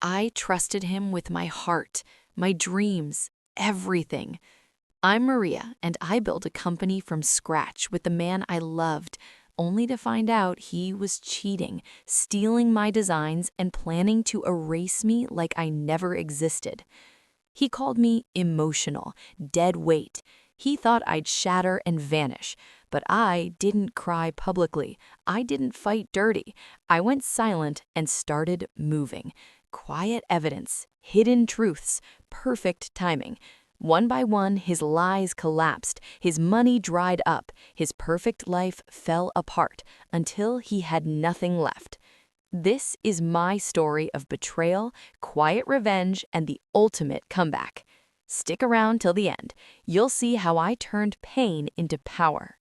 I trusted him with my heart, my dreams, everything. I'm Maria, and I built a company from scratch with the man I loved, only to find out he was cheating, stealing my designs, and planning to erase me like I never existed. He called me emotional, dead weight. He thought I'd shatter and vanish, but I didn't cry publicly. I didn't fight dirty. I went silent and started moving. Quiet evidence, hidden truths, perfect timing. One by one, his lies collapsed, his money dried up, his perfect life fell apart until he had nothing left. This is my story of betrayal, quiet revenge, and the ultimate comeback. Stick around till the end. You'll see how I turned pain into power.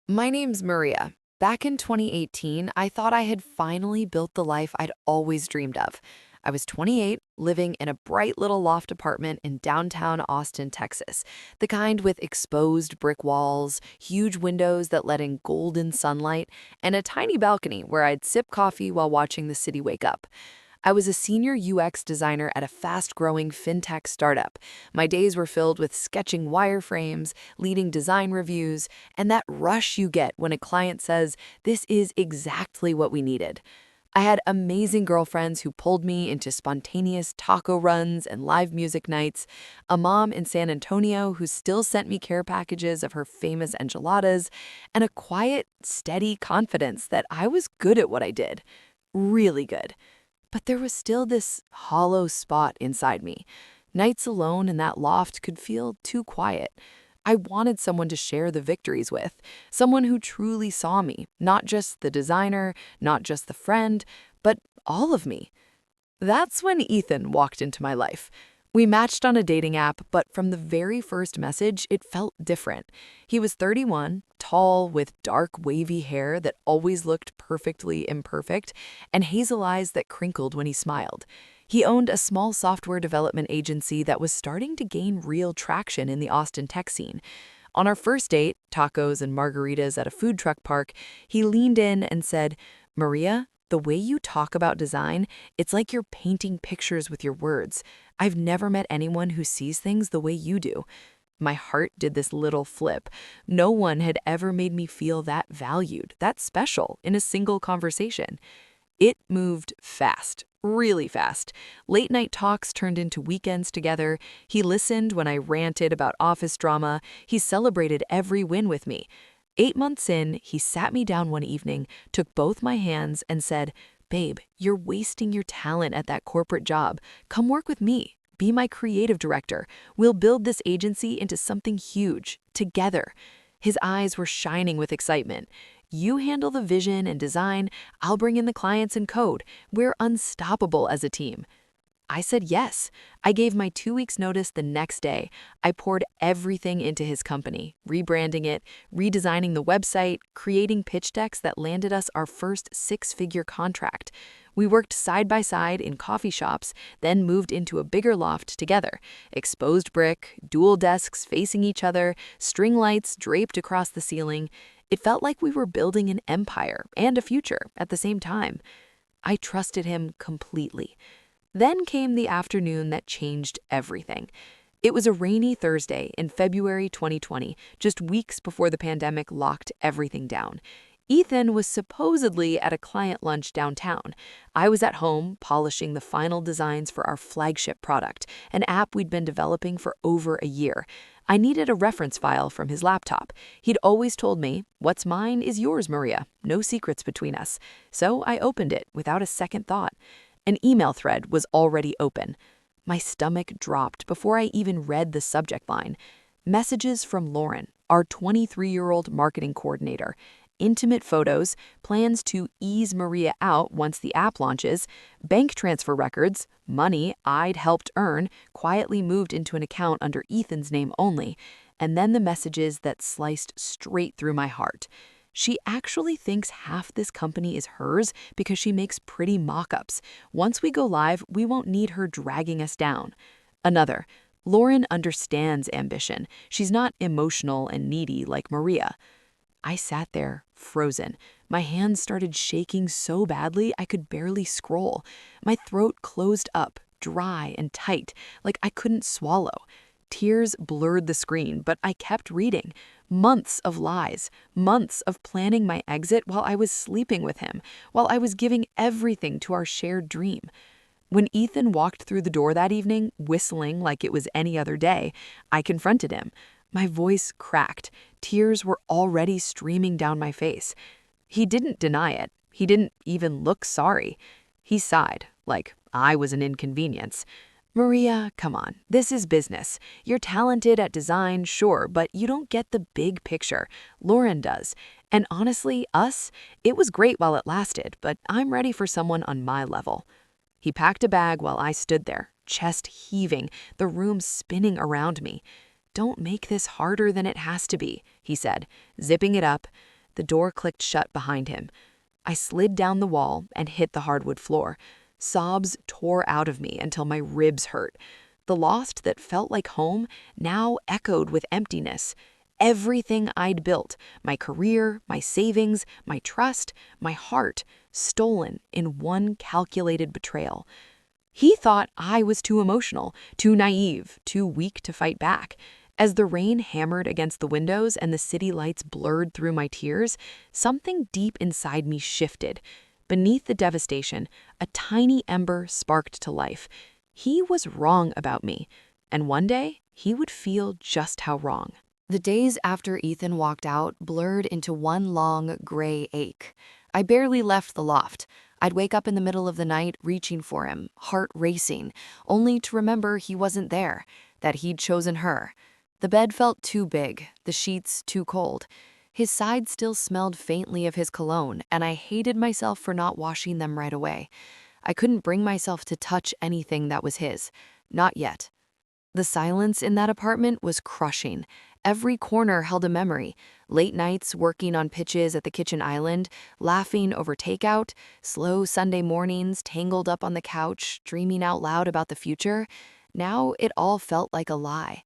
My name's Maria. Back in 2018, I thought I had finally built the life I'd always dreamed of. I was 28, living in a bright little loft apartment in downtown Austin, Texas, the kind with exposed brick walls, huge windows that let in golden sunlight, and a tiny balcony where I'd sip coffee while watching the city wake up. I was a senior UX designer at a fast-growing fintech startup. My days were filled with sketching wireframes, leading design reviews, and that rush you get when a client says, "This is exactly what we needed." I had amazing girlfriends who pulled me into spontaneous taco runs and live music nights, a mom in San Antonio who still sent me care packages of her famous enchiladas, and a quiet, steady confidence that I was good at what I did. Really good. But there was still this hollow spot inside me. Nights alone in that loft could feel too quiet. I wanted someone to share the victories with, someone who truly saw me, not just the designer, not just the friend, but all of me. That's when Ethan walked into my life. We matched on a dating app, but from the very first message, it felt different. He was 31, tall, with dark, wavy hair that always looked perfectly imperfect, and hazel eyes that crinkled when he smiled. He owned a small software development agency that was starting to gain real traction in the Austin tech scene. On our first date, tacos and margaritas at a food truck park, he leaned in and said, "Maria, the way you talk about design, it's like you're painting pictures with your words. I've never met anyone who sees things the way you do." My heart did this little flip. No one had ever made me feel that valued, that special in a single conversation. It moved fast, really fast. Late night talks turned into weekends together. He listened when I ranted about office drama. He celebrated every win with me. 8 months in, he sat me down one evening, took both my hands, and said, "Babe, you're wasting your talent at that corporate job. Come work with me. Be my creative director. We'll build this agency into something huge, together." His eyes were shining with excitement. "You handle the vision and design, I'll bring in the clients and code. We're unstoppable as a team." I said yes. I gave my 2 weeks notice the next day. I poured everything into his company, rebranding it, redesigning the website, creating pitch decks that landed us our first six-figure contract. We worked side by side in coffee shops, then moved into a bigger loft together. Exposed brick, dual desks facing each other, string lights draped across the ceiling. It felt like we were building an empire and a future at the same time. I trusted him completely. Then came the afternoon that changed everything. It was a rainy Thursday in February 2020, just weeks before the pandemic locked everything down. Ethan was supposedly at a client lunch downtown. I was at home polishing the final designs for our flagship product, an app we'd been developing for over a year. I needed a reference file from his laptop. He'd always told me, "What's mine is yours, Maria. No secrets between us." So I opened it without a second thought. An email thread was already open. My stomach dropped before I even read the subject line. Messages from Lauren, our 23-year-old marketing coordinator. Intimate photos, plans to ease Maria out once the app launches, bank transfer records, money I'd helped earn, quietly moved into an account under Ethan's name only, and then the messages that sliced straight through my heart. She actually thinks half this company is hers because she makes pretty mock-ups. Once we go live, we won't need her dragging us down. Another, Lauren understands ambition. She's not emotional and needy like Maria. I sat there, frozen. My hands started shaking so badly I could barely scroll. My throat closed up, dry and tight, like I couldn't swallow. Tears blurred the screen, but I kept reading. Months of lies, months of planning my exit while I was sleeping with him, while I was giving everything to our shared dream. When Ethan walked through the door that evening, whistling like it was any other day, I confronted him. My voice cracked. Tears were already streaming down my face. He didn't deny it. He didn't even look sorry. He sighed, like I was an inconvenience. Maria, come on, this is business. You're talented at design, sure, but you don't get the big picture. Lauren does. And honestly, it was great while it lasted, but I'm ready for someone on my level. He packed a bag while I stood there, chest heaving, the room spinning around me. Don't make this harder than it has to be, he said, zipping it up. The door clicked shut behind him. I slid down the wall and hit the hardwood floor. Sobs tore out of me until my ribs hurt. The lost that felt like home now echoed with emptiness. Everything I'd built, my career, my savings, my trust, my heart, stolen in one calculated betrayal. He thought I was too emotional, too naive, too weak to fight back. As the rain hammered against the windows and the city lights blurred through my tears, something deep inside me shifted. Beneath the devastation, a tiny ember sparked to life. He was wrong about me, and one day he would feel just how wrong. The days after Ethan walked out blurred into one long, gray ache. I barely left the loft. I'd wake up in the middle of the night reaching for him, heart racing, only to remember he wasn't there, that he'd chosen her. The bed felt too big, the sheets too cold. His side still smelled faintly of his cologne, and I hated myself for not washing them right away. I couldn't bring myself to touch anything that was his. Not yet. The silence in that apartment was crushing. Every corner held a memory. Late nights working on pitches at the kitchen island, laughing over takeout, slow Sunday mornings tangled up on the couch, dreaming out loud about the future. Now it all felt like a lie.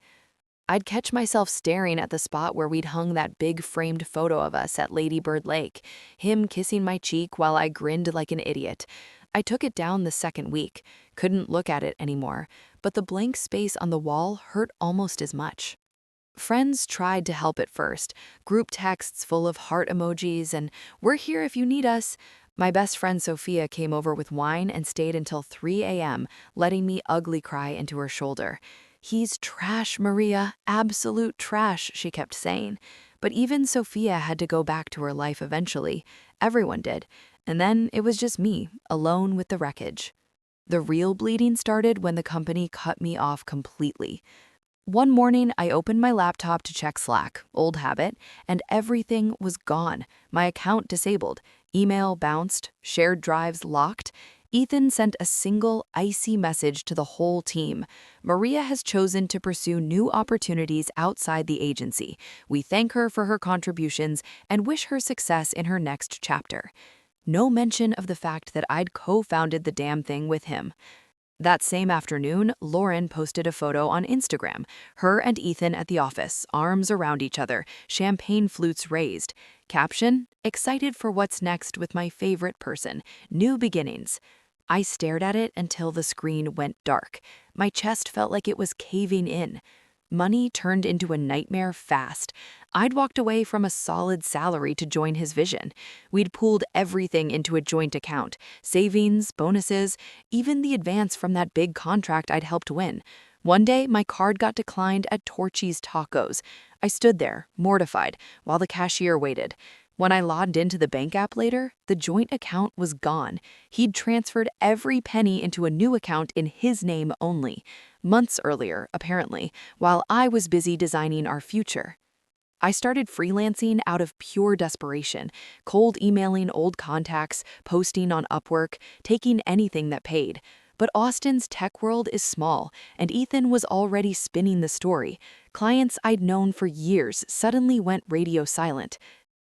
I'd catch myself staring at the spot where we'd hung that big framed photo of us at Lady Bird Lake, him kissing my cheek while I grinned like an idiot. I took it down the second week, couldn't look at it anymore, but the blank space on the wall hurt almost as much. Friends tried to help at first, group texts full of heart emojis and "we're here if you need us." My best friend Sophia came over with wine and stayed until 3 a.m., letting me ugly cry into her shoulder. "He's trash, Maria, absolute trash," she kept saying. But even Sophia had to go back to her life eventually. Everyone did. And then it was just me, alone with the wreckage. The real bleeding started when the company cut me off completely. One morning, I opened my laptop to check Slack, old habit, and everything was gone. My account disabled, email bounced, shared drives locked. Ethan sent a single, icy message to the whole team. "Maria has chosen to pursue new opportunities outside the agency. We thank her for her contributions and wish her success in her next chapter." No mention of the fact that I'd co-founded the damn thing with him. That same afternoon, Lauren posted a photo on Instagram, her and Ethan at the office, arms around each other, champagne flutes raised. Caption, "Excited for what's next with my favorite person, new beginnings." I stared at it until the screen went dark. My chest felt like it was caving in. Money turned into a nightmare fast. I'd walked away from a solid salary to join his vision. We'd pooled everything into a joint account, savings, bonuses, even the advance from that big contract I'd helped win. One day, my card got declined at Torchy's Tacos. I stood there, mortified, while the cashier waited. When I logged into the bank app later, the joint account was gone. He'd transferred every penny into a new account in his name only. Months earlier, apparently, while I was busy designing our future. I started freelancing out of pure desperation, cold emailing old contacts, posting on Upwork, taking anything that paid. But Austin's tech world is small, and Ethan was already spinning the story. Clients I'd known for years suddenly went radio silent.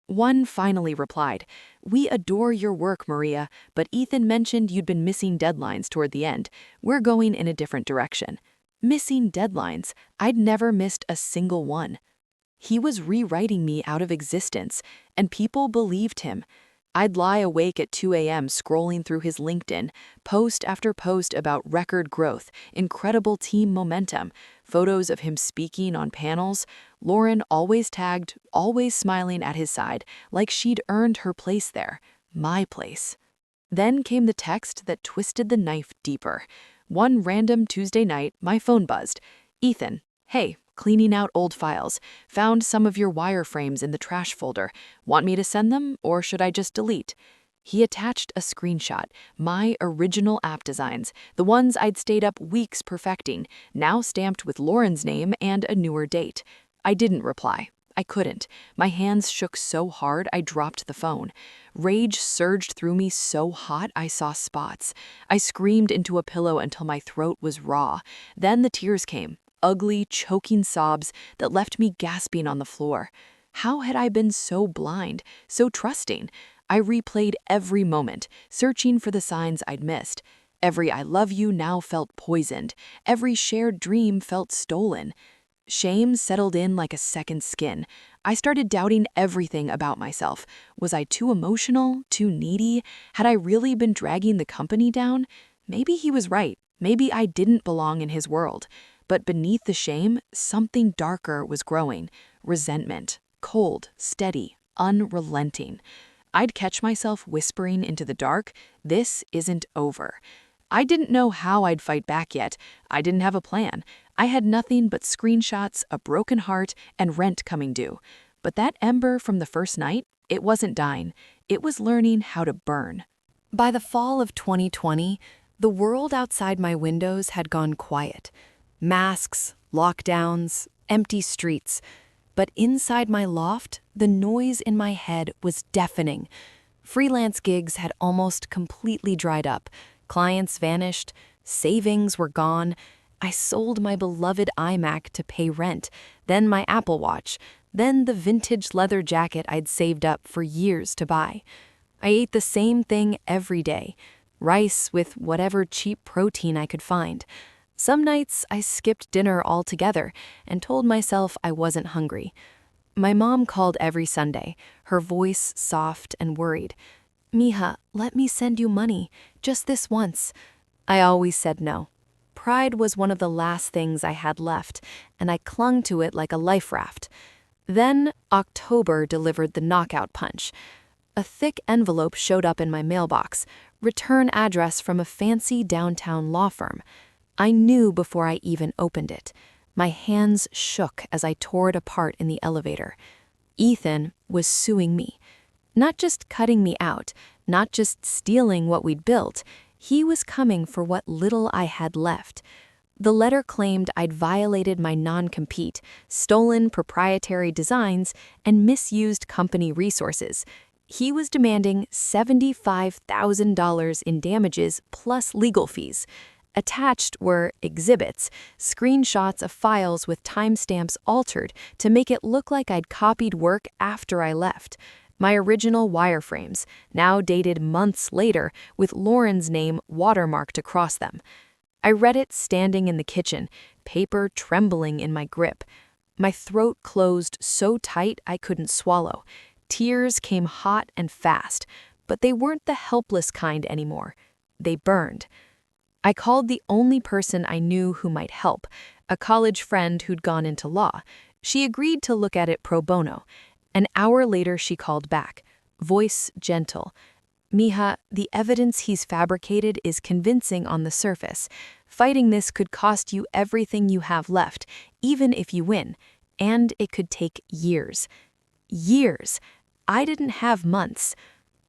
One finally replied, "We adore your work, Maria, but Ethan mentioned you'd been missing deadlines toward the end. We're going in a different direction." Missing deadlines. I'd never missed a single one. He was rewriting me out of existence, and people believed him. I'd lie awake at 2 a.m. scrolling through his LinkedIn, post after post about record growth, incredible team momentum, photos of him speaking on panels, Lauren always tagged, always smiling at his side, like she'd earned her place there, my place. Then came the text that twisted the knife deeper. One random Tuesday night, my phone buzzed. Ethan, hey, cleaning out old files. Found some of your wireframes in the trash folder. Want me to send them, or should I just delete? He attached a screenshot, my original app designs, the ones I'd stayed up weeks perfecting, now stamped with Lauren's name and a newer date. I didn't reply. I couldn't. My hands shook so hard I dropped the phone. Rage surged through me so hot I saw spots. I screamed into a pillow until my throat was raw. Then the tears came, ugly, choking sobs that left me gasping on the floor. How had I been so blind, so trusting? I replayed every moment, searching for the signs I'd missed. Every I love you now felt poisoned. Every shared dream felt stolen. Shame settled in like a second skin. I started doubting everything about myself. Was I too emotional, too needy? Had I really been dragging the company down? Maybe he was right. Maybe I didn't belong in his world. But beneath the shame, something darker was growing. Resentment. Cold, steady, unrelenting. I'd catch myself whispering into the dark, "This isn't over." I didn't know how I'd fight back yet. I didn't have a plan. I had nothing but screenshots, a broken heart, and rent coming due. But that ember from the first night, it wasn't dying. It was learning how to burn. By the fall of 2020, the world outside my windows had gone quiet. Masks, lockdowns, empty streets. But inside my loft, the noise in my head was deafening. Freelance gigs had almost completely dried up. Clients vanished, savings were gone. I sold my beloved iMac to pay rent, then my Apple Watch, then the vintage leather jacket I'd saved up for years to buy. I ate the same thing every day, rice with whatever cheap protein I could find. Some nights I skipped dinner altogether and told myself I wasn't hungry. My mom called every Sunday, her voice soft and worried. "Mija, let me send you money, just this once." I always said no. Pride was one of the last things I had left, and I clung to it like a life raft. Then October delivered the knockout punch. A thick envelope showed up in my mailbox, return address from a fancy downtown law firm. I knew before I even opened it. My hands shook as I tore it apart in the elevator. Ethan was suing me. Not just cutting me out, not just stealing what we'd built, he was coming for what little I had left. The letter claimed I'd violated my non-compete, stolen proprietary designs, and misused company resources. He was demanding $75,000 in damages plus legal fees. Attached were exhibits, screenshots of files with timestamps altered to make it look like I'd copied work after I left. My original wireframes, now dated months later, with Lauren's name watermarked across them. I read it standing in the kitchen, paper trembling in my grip. My throat closed so tight I couldn't swallow. Tears came hot and fast, but they weren't the helpless kind anymore. They burned. I called the only person I knew who might help, a college friend who'd gone into law. She agreed to look at it pro bono. An hour later, she called back, voice gentle. "Mija, the evidence he's fabricated is convincing on the surface. Fighting this could cost you everything you have left, even if you win. And it could take years." Years. I didn't have months.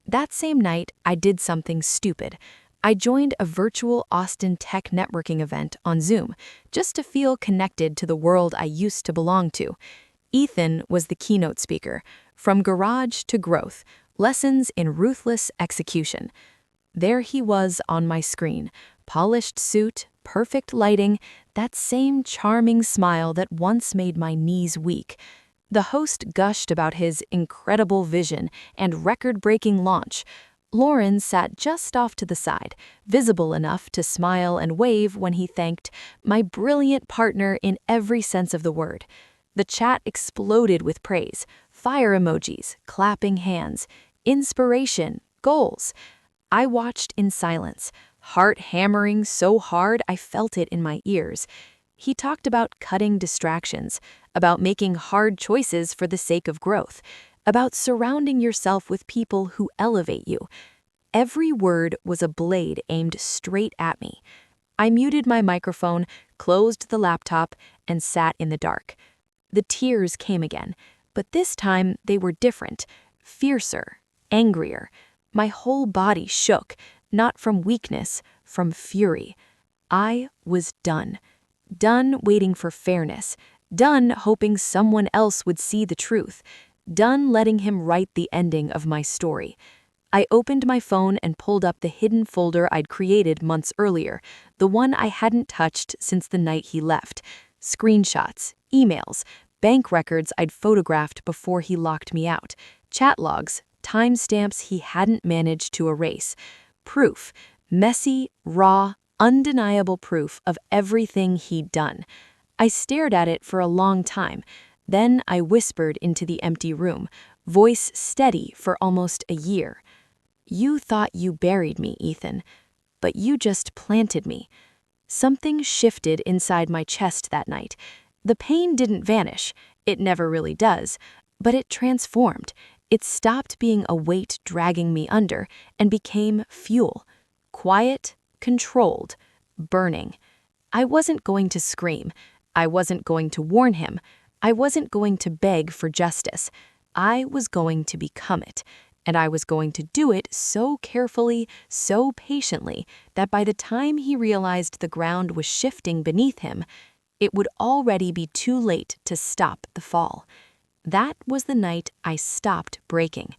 That same night, I did something stupid. I joined a virtual Austin tech networking event on Zoom, just to feel connected to the world I used to belong to. Ethan was the keynote speaker, from garage to growth, lessons in ruthless execution. There he was on my screen, polished suit, perfect lighting, that same charming smile that once made my knees weak. The host gushed about his incredible vision and record-breaking launch. Lauren sat just off to the side, visible enough to smile and wave when he thanked my brilliant partner in every sense of the word. The chat exploded with praise, fire emojis, clapping hands. inspiration, goals. I watched in silence, heart hammering so hard I felt it in my ears. He talked about cutting distractions, about making hard choices for the sake of growth, about surrounding yourself with people who elevate you. Every word was a blade aimed straight at me. I muted my microphone, closed the laptop, and sat in the dark. The tears came again, but this time they were different, fiercer, angrier. My whole body shook, not from weakness, from fury. I was done. Done waiting for fairness. Done hoping someone else would see the truth. Done letting him write the ending of my story. I opened my phone and pulled up the hidden folder I'd created months earlier, the one I hadn't touched since the night he left. Screenshots, emails, bank records I'd photographed before he locked me out, chat logs, timestamps he hadn't managed to erase. Proof, messy, raw, undeniable proof of everything he'd done. I stared at it for a long time. Then I whispered into the empty room, voice steady for almost a year. You thought you buried me, Ethan, but you just planted me. Something shifted inside my chest that night. The pain didn't vanish, it never really does, but it transformed. It stopped being a weight dragging me under and became fuel. Quiet, controlled, burning. I wasn't going to scream. I wasn't going to warn him. I wasn't going to beg for justice. I was going to become it. And I was going to do it so carefully, so patiently, that by the time he realized the ground was shifting beneath him, it would already be too late to stop the fall. That was the night I stopped breaking,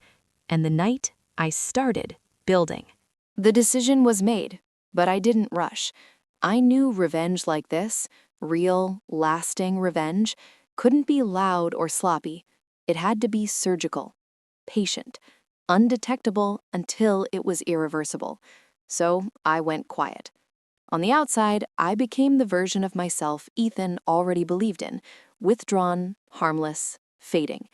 and the night I started building. The decision was made, but I didn't rush. I knew revenge like this, real, lasting revenge, couldn't be loud or sloppy. It had to be surgical, patient, undetectable until it was irreversible. So I went quiet. On the outside, I became the version of myself Ethan already believed in, withdrawn, harmless, fading.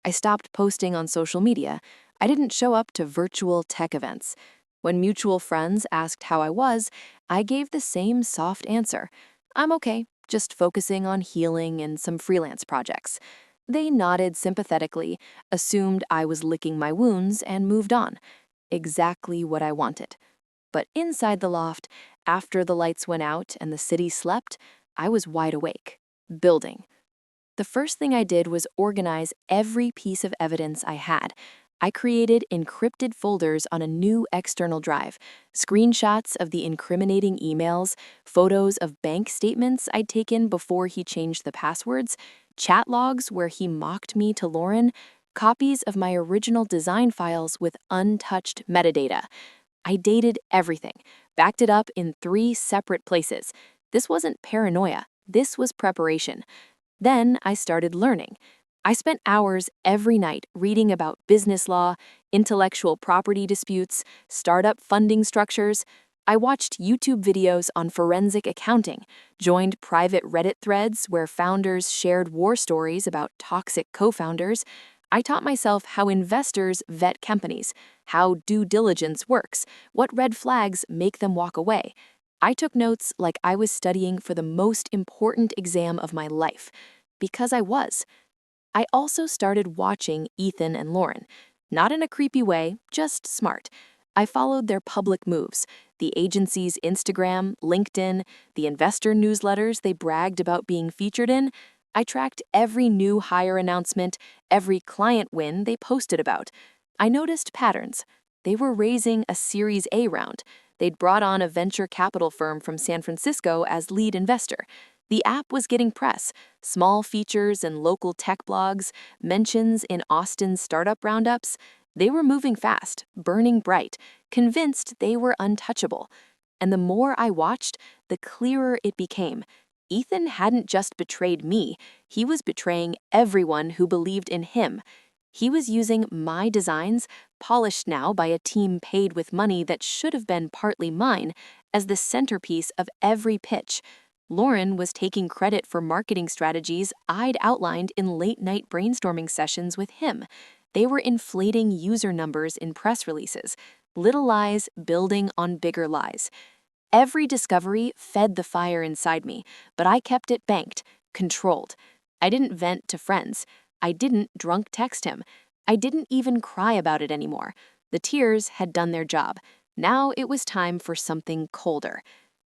I stopped posting on social media. I didn't show up to virtual tech events. When mutual friends asked how I was, I gave the same soft answer. I'm okay, just focusing on healing and some freelance projects. They nodded sympathetically, assumed I was licking my wounds, and moved on. Exactly what I wanted. But inside the loft, after the lights went out and the city slept, I was wide awake, building. The first thing I did was organize every piece of evidence I had. I created encrypted folders on a new external drive, screenshots of the incriminating emails, photos of bank statements I'd taken before he changed the passwords, chat logs where he mocked me to Lauren, copies of my original design files with untouched metadata. I dated everything, backed it up in 3 separate places. This wasn't paranoia, this was preparation. Then I started learning. I spent hours every night reading about business law, intellectual property disputes, startup funding structures. I watched YouTube videos on forensic accounting, joined private Reddit threads where founders shared war stories about toxic co-founders. I taught myself how investors vet companies, how due diligence works, what red flags make them walk away. I took notes like I was studying for the most important exam of my life, because I was. I also started watching Ethan and Lauren, not in a creepy way, just smart. I followed their public moves, the agency's Instagram, LinkedIn, the investor newsletters they bragged about being featured in. I tracked every new hire announcement, every client win they posted about. I noticed patterns. They were raising a Series A round. They'd brought on a venture capital firm from San Francisco as lead investor. The app was getting press, small features in local tech blogs, mentions in Austin's startup roundups. They were moving fast, burning bright, convinced they were untouchable. And the more I watched, the clearer it became. Ethan hadn't just betrayed me, he was betraying everyone who believed in him. He was using my designs, polished now by a team paid with money that should have been partly mine, as the centerpiece of every pitch. Lauren was taking credit for marketing strategies I'd outlined in late-night brainstorming sessions with him. They were inflating user numbers in press releases, little lies building on bigger lies. Every discovery fed the fire inside me, but I kept it banked, controlled. I didn't vent to friends. I didn't drunk text him. I didn't even cry about it anymore. The tears had done their job. Now it was time for something colder.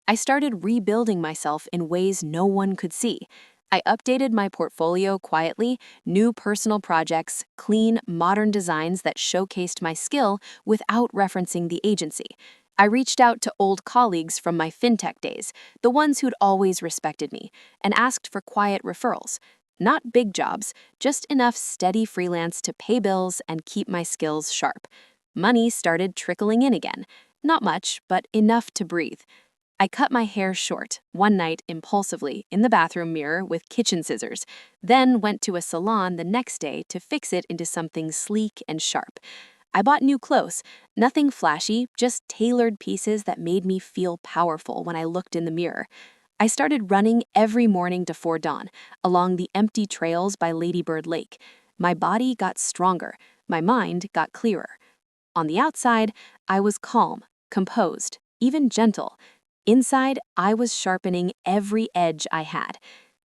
I started rebuilding myself in ways no one could see. I updated my portfolio quietly, new personal projects, clean, modern designs that showcased my skill without referencing the agency. I reached out to old colleagues from my fintech days, the ones who'd always respected me, and asked for quiet referrals. Not big jobs, just enough steady freelance to pay bills and keep my skills sharp. Money started trickling in again. Not much, but enough to breathe. I cut my hair short, one night impulsively, in the bathroom mirror with kitchen scissors, then went to a salon the next day to fix it into something sleek and sharp. I bought new clothes, nothing flashy, just tailored pieces that made me feel powerful when I looked in the mirror. I started running every morning before dawn, along the empty trails by Ladybird Lake. My body got stronger, my mind got clearer. On the outside, I was calm, composed, even gentle. Inside, I was sharpening every edge I had.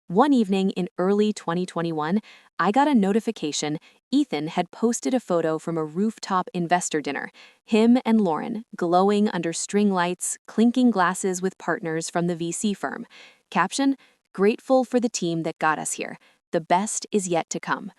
One evening in early 2021, I got a notification Ethan had posted a photo from a rooftop investor dinner. Him and Lauren, glowing under string lights, clinking glasses with partners from the VC firm. Caption, "Grateful for the team that got us here. The best is yet to come."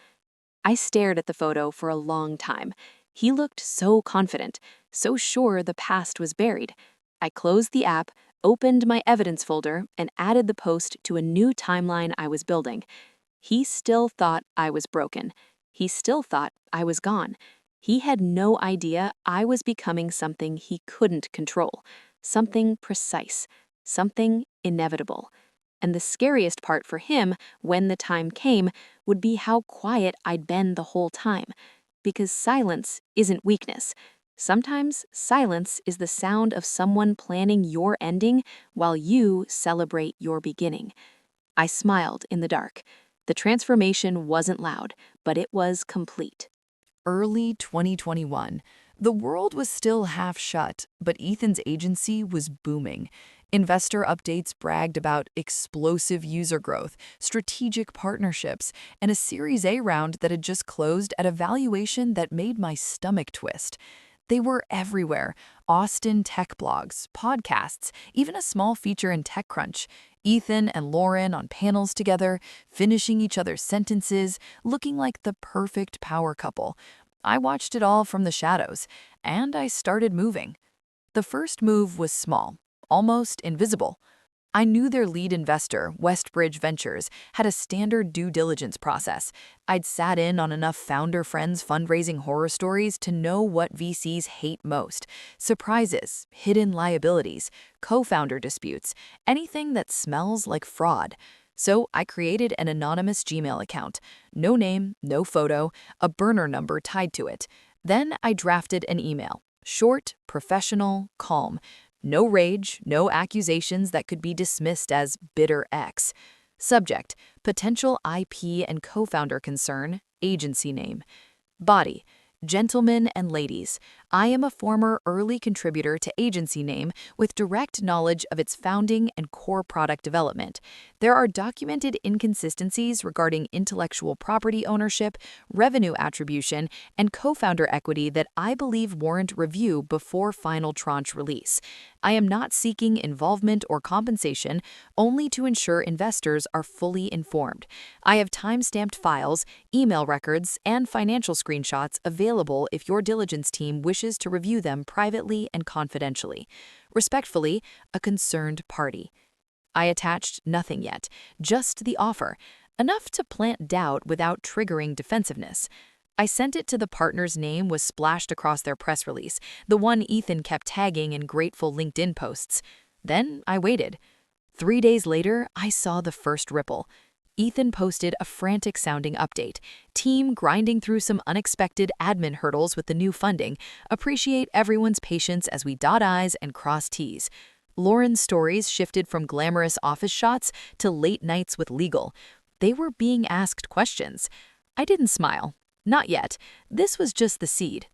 I stared at the photo for a long time. He looked so confident, so sure the past was buried. I closed the app, opened my evidence folder, and added the post to a new timeline I was building. He still thought I was broken. He still thought I was gone. He had no idea I was becoming something he couldn't control, something precise, something inevitable. And the scariest part for him, when the time came, would be how quiet I'd been the whole time. Because silence isn't weakness. Sometimes silence is the sound of someone planning your ending while you celebrate your beginning. I smiled in the dark. The transformation wasn't loud, but it was complete. Early 2021. The world was still half shut, but Ethan's agency was booming. Investor updates bragged about explosive user growth, strategic partnerships, and a Series A round that had just closed at a valuation that made my stomach twist. They were everywhere. Austin tech blogs, podcasts, even a small feature in TechCrunch. Ethan and Lauren on panels together, finishing each other's sentences, looking like the perfect power couple. I watched it all from the shadows, and I started moving. The first move was small, almost invisible. I knew their lead investor, Westbridge Ventures, had a standard due diligence process. I'd sat in on enough founder friends' fundraising horror stories to know what VCs hate most: surprises, hidden liabilities, co-founder disputes, anything that smells like fraud. So I created an anonymous Gmail account. No name, no photo, a burner number tied to it. Then I drafted an email. Short, professional, calm. No rage, no accusations that could be dismissed as bitter X. Subject: potential IP and co-founder concern, agency name. Body: gentlemen and ladies, I am a former early contributor to agency name with direct knowledge of its founding and core product development. There are documented inconsistencies regarding intellectual property ownership, revenue attribution, and co-founder equity that I believe warrant review before final tranche release. I am not seeking involvement or compensation, only to ensure investors are fully informed. I have time-stamped files, email records, and financial screenshots available if your diligence team wishes to review them privately and confidentially. Respectfully, a concerned party. I attached nothing yet, just the offer, enough to plant doubt without triggering defensiveness. I sent it to the partner's name was splashed across their press release, the one Ethan kept tagging in grateful LinkedIn posts. Then I waited. 3 days later, I saw the first ripple. Ethan posted a frantic-sounding update. Team grinding through some unexpected admin hurdles with the new funding. Appreciate everyone's patience as we dot I's and cross T's. Lauren's stories shifted from glamorous office shots to late nights with legal. They were being asked questions. I didn't smile. Not yet. This was just the seed.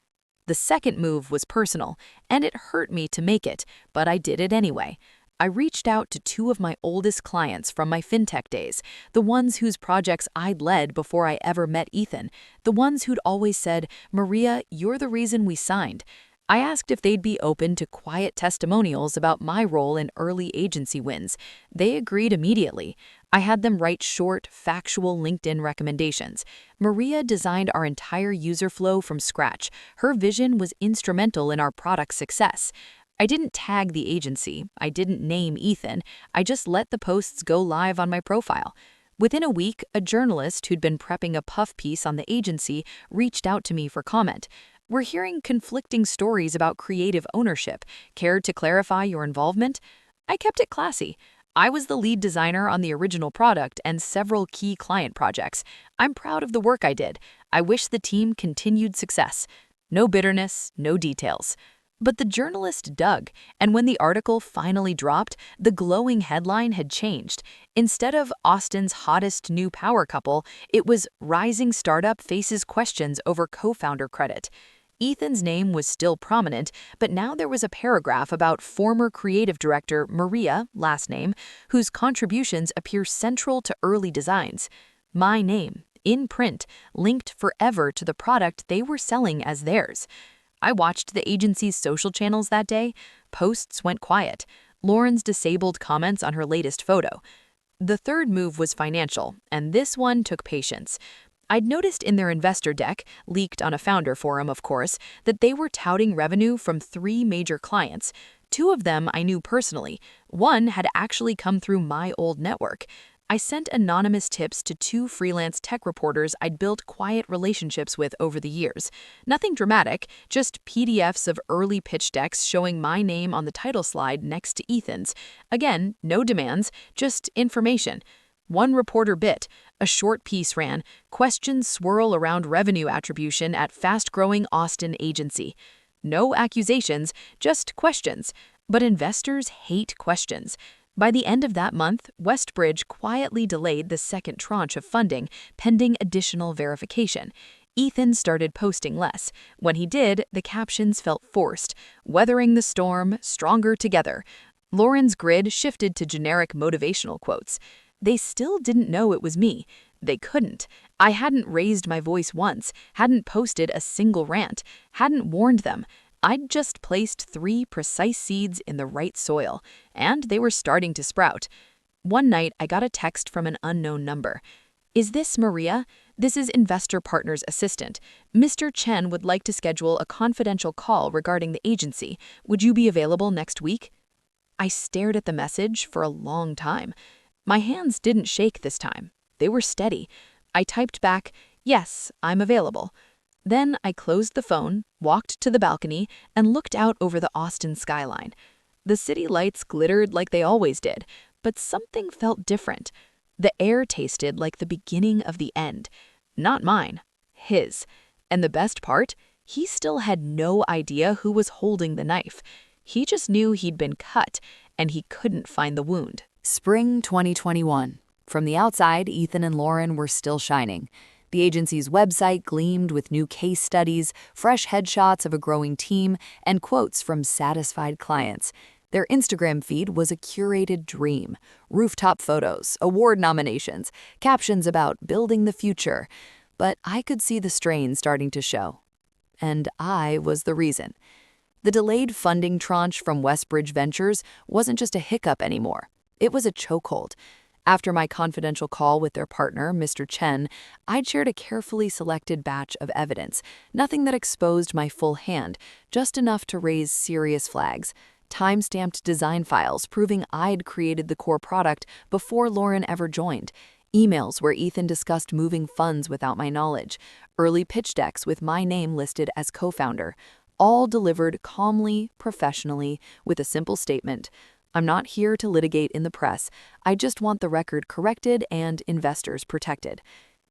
The second move was personal, and it hurt me to make it, but I did it anyway. I reached out to two of my oldest clients from my fintech days, the ones whose projects I'd led before I ever met Ethan, the ones who'd always said, "Maria, you're the reason we signed." I asked if they'd be open to quiet testimonials about my role in early agency wins. They agreed immediately. I had them write short, factual LinkedIn recommendations. Maria designed our entire user flow from scratch. Her vision was instrumental in our product's success. I didn't tag the agency. I didn't name Ethan. I just let the posts go live on my profile. Within a week, a journalist who'd been prepping a puff piece on the agency reached out to me for comment. "We're hearing conflicting stories about creative ownership. Care to clarify your involvement?" I kept it classy. I was the lead designer on the original product and several key client projects. I'm proud of the work I did. I wish the team continued success. No bitterness, no details. But the journalist dug, and when the article finally dropped, the glowing headline had changed. Instead of "Austin's hottest new power couple," it was "Rising Startup Faces Questions Over Co-Founder Credit." Ethan's name was still prominent, but now there was a paragraph about former creative director Maria, last name, whose contributions appear central to early designs. My name, in print, linked forever to the product they were selling as theirs. I watched the agency's social channels that day. Posts went quiet. Lauren's disabled comments on her latest photo. The third move was financial, and this one took patience. I'd noticed in their investor deck, leaked on a founder forum of course, that they were touting revenue from 3 major clients. 2 of them I knew personally. One had actually come through my old network. I sent anonymous tips to 2 freelance tech reporters I'd built quiet relationships with over the years. Nothing dramatic, just PDFs of early pitch decks showing my name on the title slide next to Ethan's. Again, no demands, just information. One reporter bit. A short piece ran, "Questions swirl around revenue attribution at fast-growing Austin agency." No accusations, just questions. But investors hate questions. By the end of that month, Westbridge quietly delayed the second tranche of funding, pending additional verification. Ethan started posting less. When he did, the captions felt forced. "Weathering the storm, stronger together." Lauren's grid shifted to generic motivational quotes. They still didn't know it was me. They couldn't. I hadn't raised my voice once, hadn't posted a single rant, hadn't warned them. I'd just placed 3 precise seeds in the right soil, and they were starting to sprout. One night, I got a text from an unknown number. "Is this Maria? This is Investor Partners Assistant. Mr. Chen would like to schedule a confidential call regarding the agency. Would you be available next week?" I stared at the message for a long time. My hands didn't shake this time. They were steady. I typed back, "Yes, I'm available." Then I closed the phone, walked to the balcony, and looked out over the Austin skyline. The city lights glittered like they always did, but something felt different. The air tasted like the beginning of the end. Not mine, his. And the best part, he still had no idea who was holding the knife. He just knew he'd been cut, and he couldn't find the wound. Spring 2021. From the outside, Ethan and Lauren were still shining. The agency's website gleamed with new case studies, fresh headshots of a growing team, and quotes from satisfied clients. Their Instagram feed was a curated dream. Rooftop photos, award nominations, captions about building the future. But I could see the strain starting to show. And I was the reason. The delayed funding tranche from Westbridge Ventures wasn't just a hiccup anymore. It was a chokehold. After my confidential call with their partner, Mr. Chen, I'd shared a carefully selected batch of evidence, nothing that exposed my full hand, just enough to raise serious flags. Time-stamped design files proving I'd created the core product before Lauren ever joined. Emails where Ethan discussed moving funds without my knowledge. Early pitch decks with my name listed as co-founder. All delivered calmly, professionally, with a simple statement: "I'm not here to litigate in the press. I just want the record corrected and investors protected."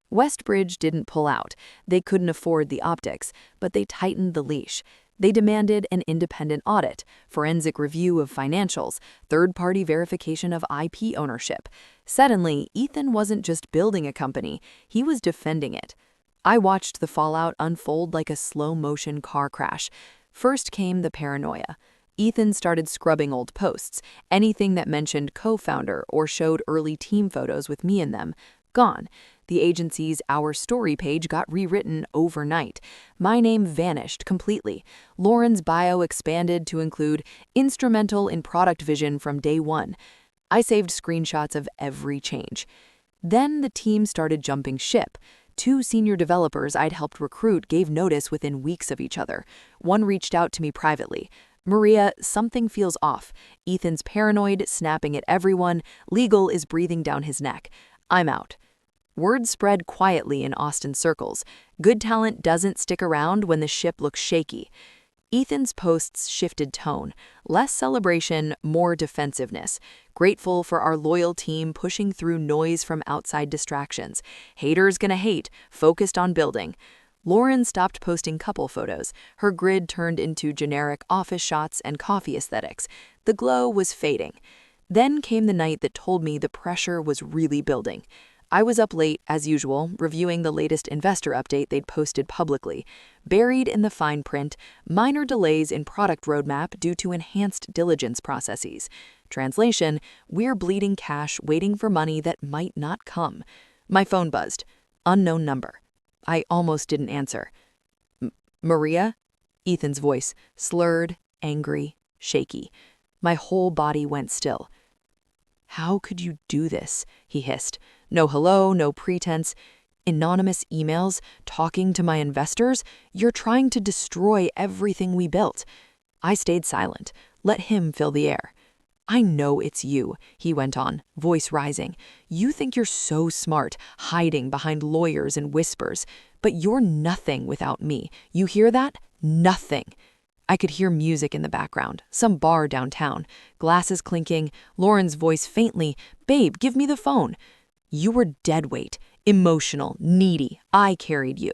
Westbridge didn't pull out. They couldn't afford the optics, but they tightened the leash. They demanded an independent audit, forensic review of financials, third-party verification of IP ownership. Suddenly, Ethan wasn't just building a company, he was defending it. I watched the fallout unfold like a slow-motion car crash. First came the paranoia. Ethan started scrubbing old posts, anything that mentioned co-founder or showed early team photos with me in them. Gone. The agency's Our Story page got rewritten overnight. My name vanished completely. Lauren's bio expanded to include instrumental in product vision from day one. I saved screenshots of every change. Then the team started jumping ship. Two senior developers I'd helped recruit gave notice within weeks of each other. One reached out to me privately. "Maria, something feels off. Ethan's paranoid, snapping at everyone. Legal is breathing down his neck. I'm out." Word spread quietly in Austin circles. Good talent doesn't stick around when the ship looks shaky. Ethan's posts shifted tone. Less celebration, more defensiveness. Grateful for our loyal team pushing through noise from outside distractions. Haters gonna hate, focused on building. Lauren stopped posting couple photos. Her grid turned into generic office shots and coffee aesthetics. The glow was fading. Then came the night that told me the pressure was really building. I was up late, as usual, reviewing the latest investor update they'd posted publicly. Buried in the fine print, minor delays in product roadmap due to enhanced diligence processes. Translation, we're bleeding cash waiting for money that might not come. My phone buzzed. Unknown number. I almost didn't answer. "Maria?" Ethan's voice, slurred, angry, shaky. My whole body went still. "How could you do this?" he hissed. "No hello, no pretense. Anonymous emails, talking to my investors. You're trying to destroy everything we built." I stayed silent, let him fill the air. "I know it's you," he went on, voice rising. "You think you're so smart, hiding behind lawyers and whispers. But you're nothing without me. You hear that? Nothing." I could hear music in the background, some bar downtown, glasses clinking, Lauren's voice faintly, "Babe, give me the phone." "You were dead weight, emotional, needy. I carried you."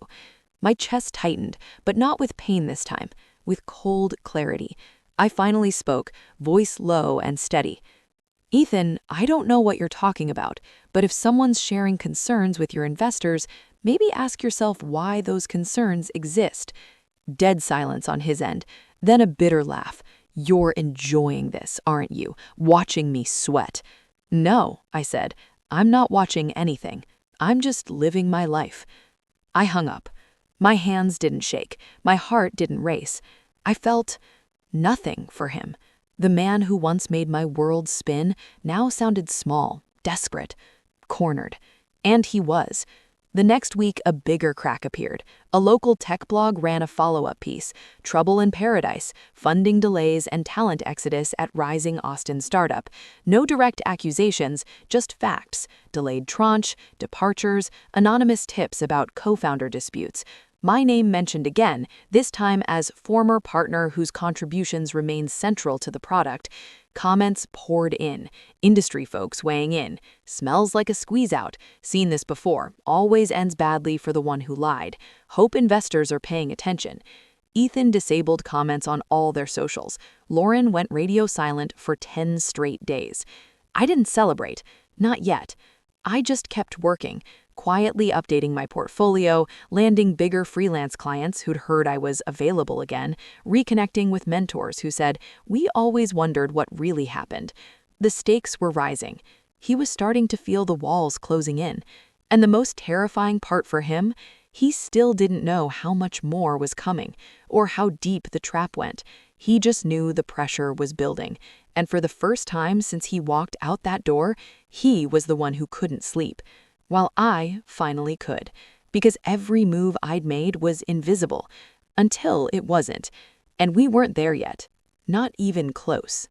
My chest tightened, but not with pain this time, with cold clarity. I finally spoke, voice low and steady. "Ethan, I don't know what you're talking about, but if someone's sharing concerns with your investors, maybe ask yourself why those concerns exist." Dead silence on his end, then a bitter laugh. "You're enjoying this, aren't you? Watching me sweat." "No," I said, "I'm not watching anything. I'm just living my life." I hung up. My hands didn't shake. My heart didn't race. I felt nothing for him. The man who once made my world spin now sounded small, desperate, cornered. And he was. The next week, a bigger crack appeared. A local tech blog ran a follow-up piece, "Trouble in Paradise, Funding Delays and Talent Exodus at Rising Austin Startup." No direct accusations, just facts. Delayed tranche, departures, anonymous tips about co-founder disputes. My name mentioned again, this time as former partner whose contributions remain central to the product. Comments poured in, industry folks weighing in. "Smells like a squeeze-out. Seen this before. Always ends badly for the one who lied. Hope investors are paying attention." Ethan disabled comments on all their socials. Lauren went radio silent for 10 straight days. I didn't celebrate. Not yet. I just kept working, quietly updating my portfolio, landing bigger freelance clients who'd heard I was available again, reconnecting with mentors who said, "We always wondered what really happened." The stakes were rising. He was starting to feel the walls closing in. And the most terrifying part for him, he still didn't know how much more was coming, or how deep the trap went. He just knew the pressure was building. And for the first time since he walked out that door, he was the one who couldn't sleep. While I finally could, because every move I'd made was invisible, until it wasn't, and we weren't there yet, not even close.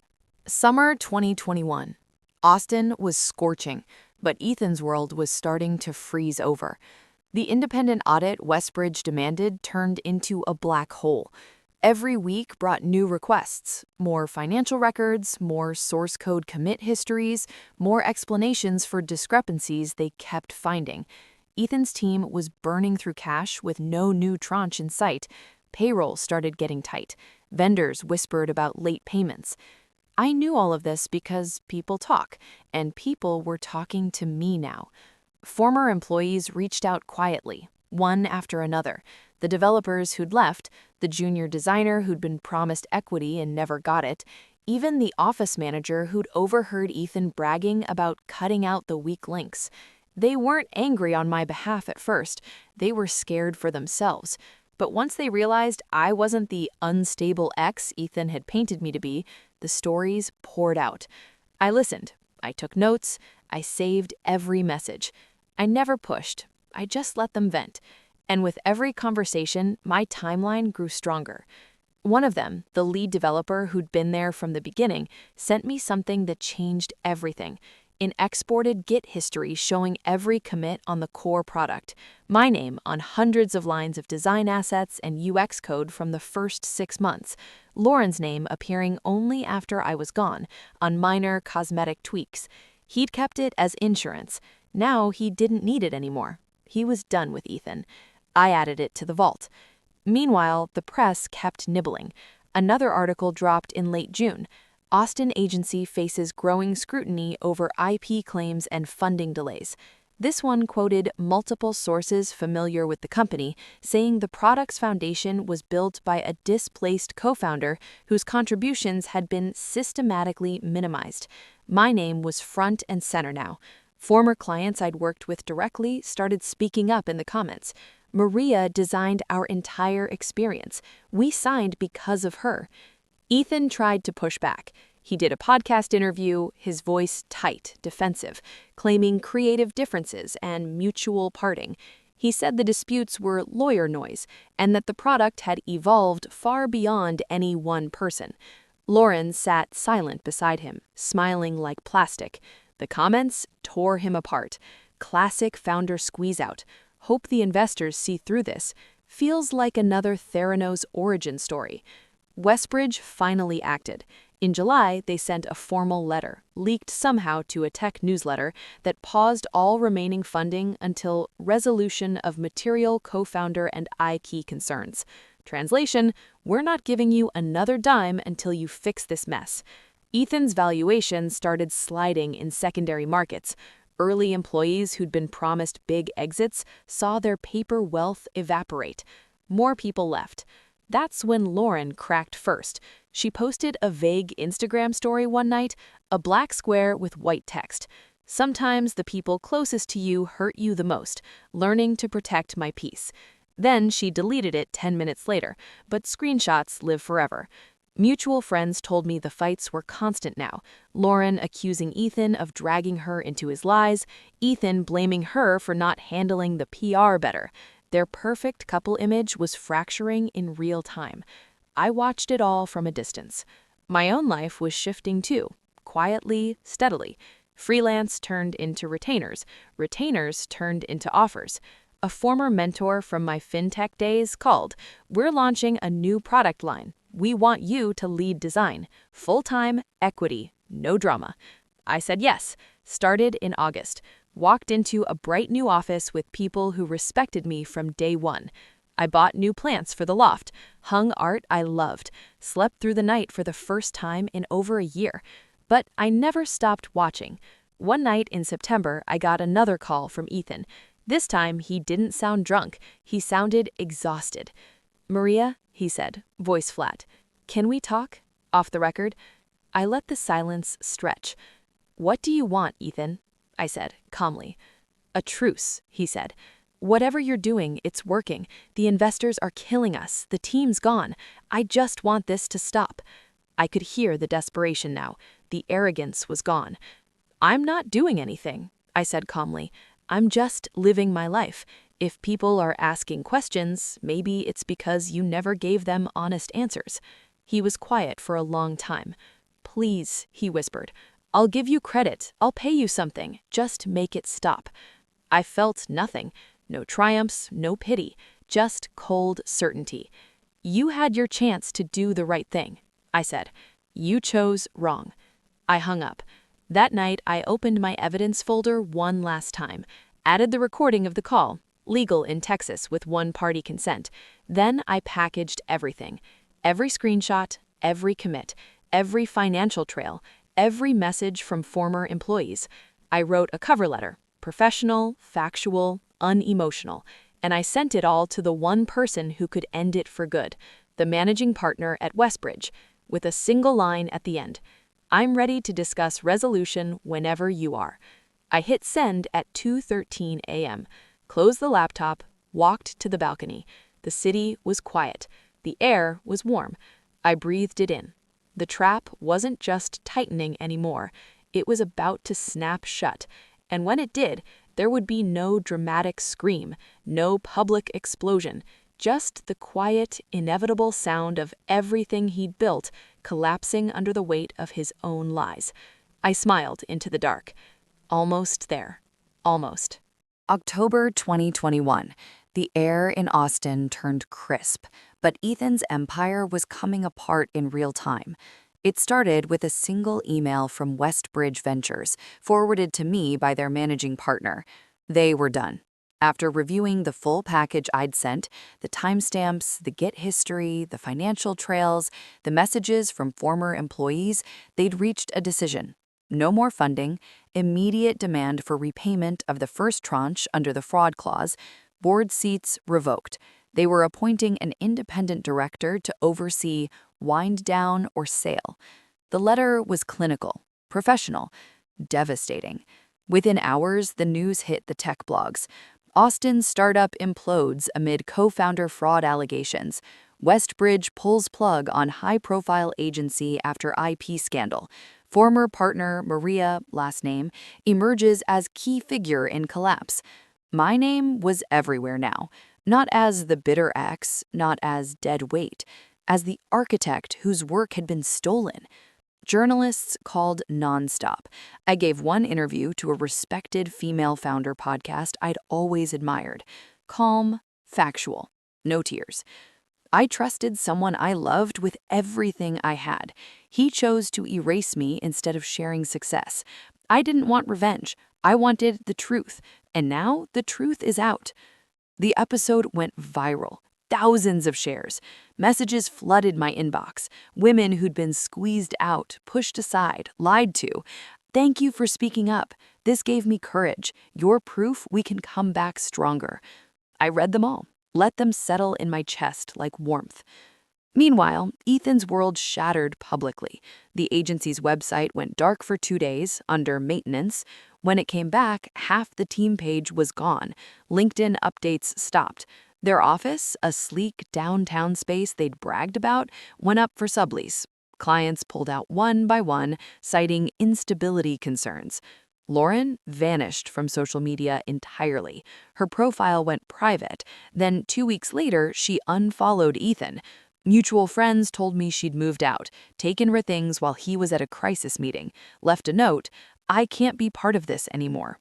Summer 2021. Austin was scorching, but Ethan's world was starting to freeze over. The independent audit Westbridge demanded turned into a black hole. Every week brought new requests, more financial records, more source code commit histories, more explanations for discrepancies they kept finding. Ethan's team was burning through cash with no new tranche in sight. Payroll started getting tight. Vendors whispered about late payments. I knew all of this because people talk, and people were talking to me now. Former employees reached out quietly, one after another. The developers who'd left, the junior designer who'd been promised equity and never got it, even the office manager who'd overheard Ethan bragging about cutting out the weak links. They weren't angry on my behalf at first. They were scared for themselves. But once they realized I wasn't the unstable ex Ethan had painted me to be, the stories poured out. I listened. I took notes. I saved every message. I never pushed. I just let them vent. And with every conversation, my timeline grew stronger. One of them, the lead developer who'd been there from the beginning, sent me something that changed everything. An exported Git history showing every commit on the core product, my name on hundreds of lines of design assets and UX code from the first 6 months, Lauren's name appearing only after I was gone, on minor cosmetic tweaks. He'd kept it as insurance. Now he didn't need it anymore. He was done with Ethan. I added it to the vault. Meanwhile, the press kept nibbling. Another article dropped in late June. Austin agency faces growing scrutiny over IP claims and funding delays. This one quoted multiple sources familiar with the company, saying the product's foundation was built by a displaced co-founder whose contributions had been systematically minimized. My name was front and center now. Former clients I'd worked with directly started speaking up in the comments. Maria designed our entire experience. We signed because of her. Ethan tried to push back. He did a podcast interview, his voice tight, defensive, claiming creative differences and mutual parting. He said the disputes were lawyer noise and that the product had evolved far beyond any one person. Lauren sat silent beside him, smiling like plastic. The comments tore him apart. Classic founder squeeze-out. Hope the investors see through this. Feels like another Theranos origin story. Westbridge finally acted. In July, they sent a formal letter, leaked somehow to a tech newsletter, that paused all remaining funding until resolution of material co-founder and key concerns. Translation, we're not giving you another dime until you fix this mess. Ethan's valuation started sliding in secondary markets. Early employees who'd been promised big exits saw their paper wealth evaporate. More people left. That's when Lauren cracked first. She posted a vague Instagram story one night, a black square with white text. Sometimes the people closest to you hurt you the most, learning to protect my peace. Then she deleted it 10 minutes later, but screenshots live forever. Mutual friends told me the fights were constant now. Lauren accusing Ethan of dragging her into his lies, Ethan blaming her for not handling the PR better. Their perfect couple image was fracturing in real time. I watched it all from a distance. My own life was shifting too, quietly, steadily. Freelance turned into retainers. Retainers turned into offers. A former mentor from my fintech days called. We're launching a new product line. We want you to lead design. Full-time, equity, no drama. I said yes. Started in August. Walked into a bright new office with people who respected me from day one. I bought new plants for the loft, hung art I loved, slept through the night for the first time in over a year. But I never stopped watching. One night in September, I got another call from Ethan. This time, he didn't sound drunk. He sounded exhausted. "Maria," he said, voice flat, "can we talk? Off the record?" I let the silence stretch. "What do you want, Ethan?" I said, calmly. "A truce," he said. "Whatever you're doing, it's working. The investors are killing us. The team's gone. I just want this to stop." I could hear the desperation now. The arrogance was gone. "I'm not doing anything," I said calmly. "I'm just living my life. If people are asking questions, maybe it's because you never gave them honest answers." He was quiet for a long time. "Please," he whispered. "I'll give you credit. I'll pay you something. Just make it stop." I felt nothing. No triumphs, no pity. Just cold certainty. "You had your chance to do the right thing," I said. "You chose wrong." I hung up. That night, I opened my evidence folder one last time, added the recording of the call, legal in Texas with one-party consent. Then I packaged everything. Every screenshot, every commit, every financial trail, every message from former employees. I wrote a cover letter, professional, factual, unemotional. and I sent it all to the one person who could end it for good, the managing partner at Westbridge, with a single line at the end. I'm ready to discuss resolution whenever you are. I hit send at 2:13 a.m., closed the laptop, walked to the balcony. The city was quiet. The air was warm. I breathed it in. The trap wasn't just tightening anymore. It was about to snap shut. And when it did, there would be no dramatic scream, no public explosion, just the quiet, inevitable sound of everything he'd built collapsing under the weight of his own lies. I smiled into the dark. Almost there. Almost. October 2021. The air in Austin turned crisp, but Ethan's empire was coming apart in real time. It started with a single email from Westbridge Ventures, forwarded to me by their managing partner. They were done. After reviewing the full package I'd sent, the timestamps, the Git history, the financial trails, the messages from former employees, they'd reached a decision. No more funding, immediate demand for repayment of the first tranche under the fraud clause, board seats revoked. They were appointing an independent director to oversee wind down or sale. The letter was clinical, professional, devastating. Within hours, the news hit the tech blogs. Austin's startup implodes amid co-founder fraud allegations. Westbridge pulls plug on high-profile agency after IP scandal. Former partner Maria, last name, emerges as key figure in collapse. My name was everywhere now, not as the bitter ex, not as dead weight, as the architect whose work had been stolen. Journalists called nonstop. I gave one interview to a respected female founder podcast I'd always admired. Calm, factual, no tears. I trusted someone I loved with everything I had. He chose to erase me instead of sharing success. I didn't want revenge. I wanted the truth. And now the truth is out. The episode went viral. Thousands of shares. Messages flooded my inbox. Women who'd been squeezed out, pushed aside, lied to. Thank you for speaking up. This gave me courage. Your proof we can come back stronger. I read them all. Let them settle in my chest like warmth. Meanwhile, Ethan's world shattered publicly. The agency's website went dark for 2 days, under maintenance. When it came back, half the team page was gone. LinkedIn updates stopped. Their office, a sleek downtown space they'd bragged about, went up for sublease. Clients pulled out one by one, citing instability concerns. Lauren vanished from social media entirely. Her profile went private. Then 2 weeks later, she unfollowed Ethan. Mutual friends told me she'd moved out, taken her things while he was at a crisis meeting, left a note, "I can't be part of this anymore."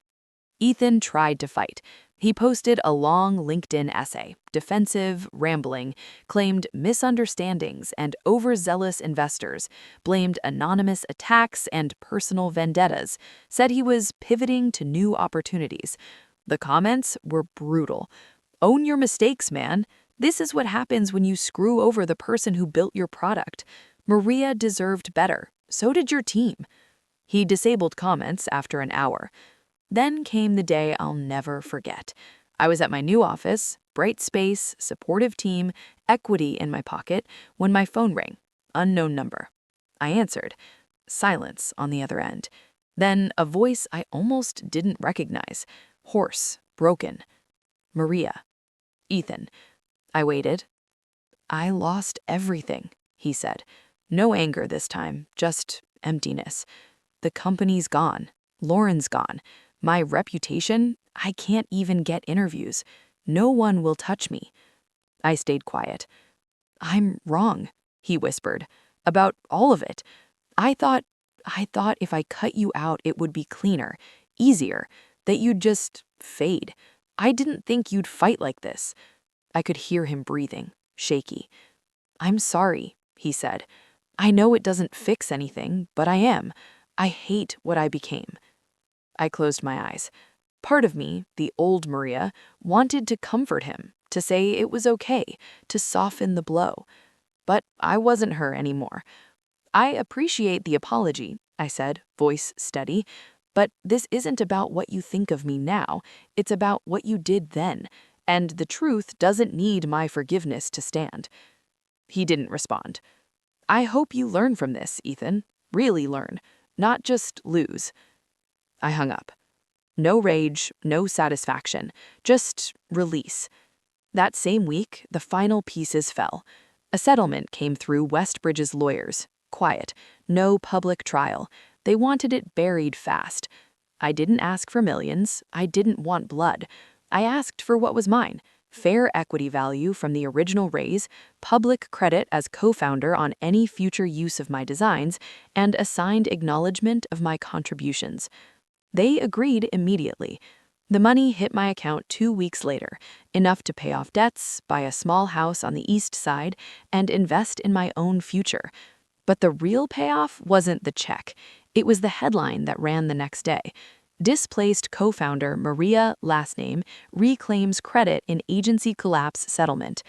Ethan tried to fight. He posted a long LinkedIn essay, defensive, rambling, claimed misunderstandings and overzealous investors, blamed anonymous attacks and personal vendettas, said he was pivoting to new opportunities. The comments were brutal. Own your mistakes, man. This is what happens when you screw over the person who built your product. Maria deserved better. So did your team. He disabled comments after an hour. Then came the day I'll never forget. I was at my new office, bright space, supportive team, equity in my pocket, when my phone rang. Unknown number. I answered. Silence on the other end. Then a voice I almost didn't recognize. Hoarse, broken. Maria. Ethan. I waited. "I lost everything," he said. No anger this time, just emptiness. The company's gone. Lauren's gone. My reputation, I can't even get interviews. No one will touch me. I stayed quiet. "I'm wrong," he whispered, "about all of it. I thought if I cut you out it would be cleaner, easier, that you'd just fade. I didn't think you'd fight like this." I could hear him breathing, shaky. "I'm sorry," he said. "I know it doesn't fix anything, but I am. I hate what I became." I closed my eyes. Part of me, the old Maria, wanted to comfort him, to say it was okay, to soften the blow. But I wasn't her anymore. "I appreciate the apology," I said, voice steady, "but this isn't about what you think of me now. It's about what you did then. and the truth doesn't need my forgiveness to stand." He didn't respond. "I hope you learn from this, Ethan. Really learn, not just lose." I hung up. No rage, no satisfaction, just release. That same week, the final pieces fell. A settlement came through Westbridge's lawyers. Quiet, no public trial. They wanted it buried fast. I didn't ask for millions. I didn't want blood. I asked for what was mine: fair equity value from the original raise, public credit as co-founder on any future use of my designs, and assigned acknowledgement of my contributions. They agreed immediately. The money hit my account 2 weeks later, enough to pay off debts, buy a small house on the east side, and invest in my own future. But the real payoff wasn't the check. It was the headline that ran the next day. Displaced co-founder Maria, last name, reclaims credit in agency collapse settlement.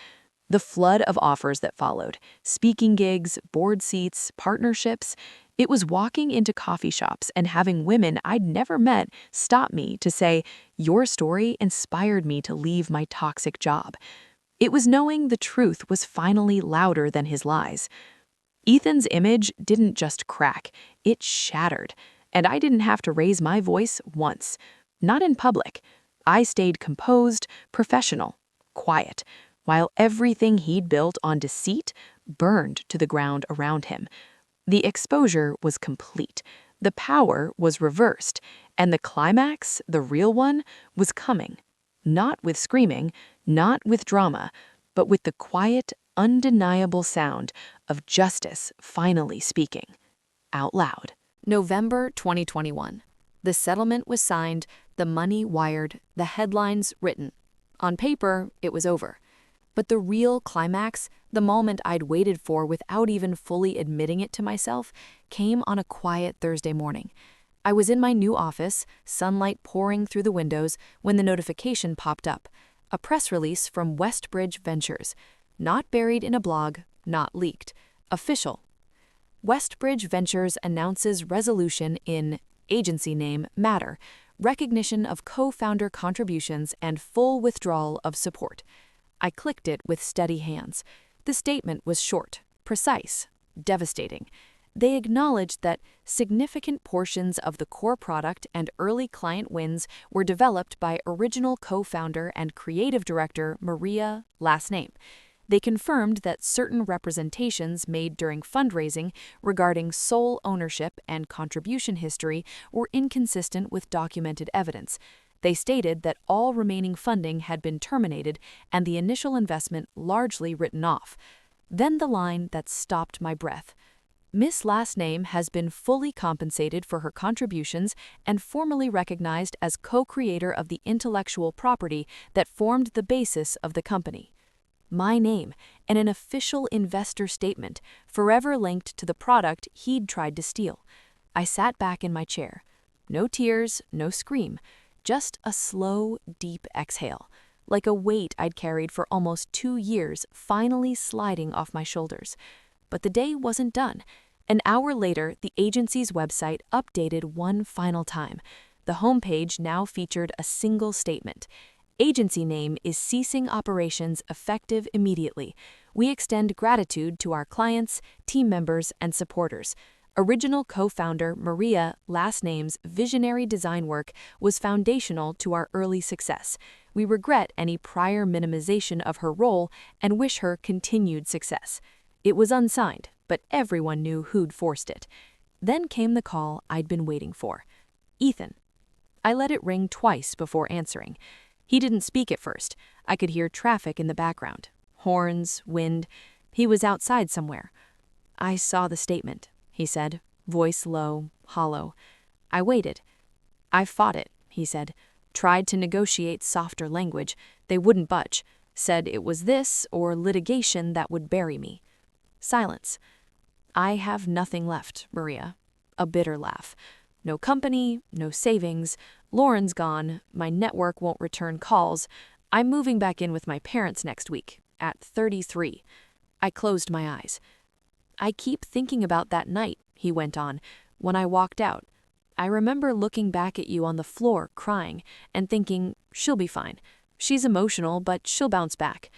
The flood of offers that followed: speaking gigs, board seats, partnerships. It was walking into coffee shops and having women I'd never met stop me to say, "Your story inspired me to leave my toxic job." It was knowing the truth was finally louder than his lies. Ethan's image didn't just crack, it shattered. And I didn't have to raise my voice once. Not in public. I stayed composed, professional, quiet, while everything he'd built on deceit burned to the ground around him. The exposure was complete. The power was reversed. And the climax, the real one, was coming. Not with screaming, not with drama, but with the quiet, undeniable sound of justice finally speaking. Out loud. November 2021. The settlement was signed, the money wired, the headlines written. On paper, it was over. But the real climax, the moment I'd waited for without even fully admitting it to myself, came on a quiet Thursday morning. I was in my new office, sunlight pouring through the windows, when the notification popped up. A press release from Westbridge Ventures. Not buried in a blog, not leaked. Official. Westbridge Ventures announces resolution in agency name matter, recognition of co-founder contributions, and full withdrawal of support. I clicked it with steady hands. The statement was short, precise, devastating. They acknowledged that significant portions of the core product and early client wins were developed by original co-founder and creative director Maria, last name. They confirmed that certain representations made during fundraising regarding sole ownership and contribution history were inconsistent with documented evidence. They stated that all remaining funding had been terminated and the initial investment largely written off. Then the line that stopped my breath. Miss Last Name has been fully compensated for her contributions and formally recognized as co-creator of the intellectual property that formed the basis of the company. My name, and an official investor statement, forever linked to the product he'd tried to steal. I sat back in my chair. No tears, no scream, just a slow, deep exhale, like a weight I'd carried for almost 2 years finally sliding off my shoulders. But the day wasn't done. An hour later, the agency's website updated one final time. The homepage now featured a single statement. Agency name is ceasing operations effective immediately. We extend gratitude to our clients, team members, and supporters. Original co-founder Maria, last name's visionary design work was foundational to our early success. We regret any prior minimization of her role and wish her continued success. It was unsigned, but everyone knew who'd forced it. Then came the call I'd been waiting for. Ethan. I let it ring twice before answering. He didn't speak at first. I could hear traffic in the background. Horns, wind. He was outside somewhere. "I saw the statement," he said, voice low, hollow. I waited. "I fought it," he said. Tried to negotiate softer language. They wouldn't budge. Said it was this or litigation that would bury me. Silence. "I have nothing left, Maria." A bitter laugh. "No company, no savings. Lauren's gone. My network won't return calls. I'm moving back in with my parents next week, at 33. I closed my eyes. "I keep thinking about that night," he went on, "when I walked out. I remember looking back at you on the floor, crying, and thinking, she'll be fine. She's emotional, but she'll bounce back.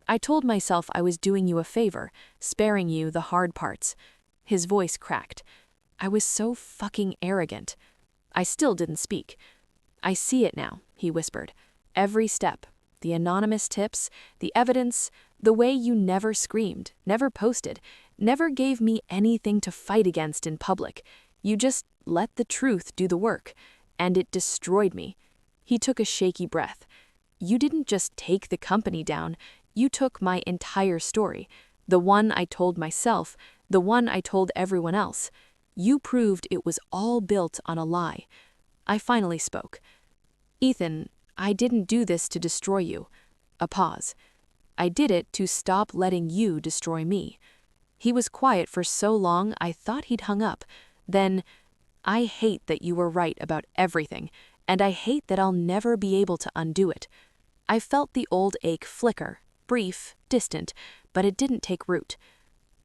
I told myself I was doing you a favor, sparing you the hard parts. His voice cracked. I was so fucking arrogant. I still didn't speak. I see it now, he whispered. Every step. The anonymous tips, the evidence, the way you never screamed, never posted, never gave me anything to fight against in public. You just let the truth do the work. And it destroyed me. He took a shaky breath. You didn't just take the company down, you took my entire story. The one I told myself, the one I told everyone else. You proved it was all built on a lie. I finally spoke. Ethan, I didn't do this to destroy you. A pause. I did it to stop letting you destroy me. He was quiet for so long I thought he'd hung up. Then, I hate that you were right about everything, and I hate that I'll never be able to undo it. I felt the old ache flicker, brief, distant, but it didn't take root.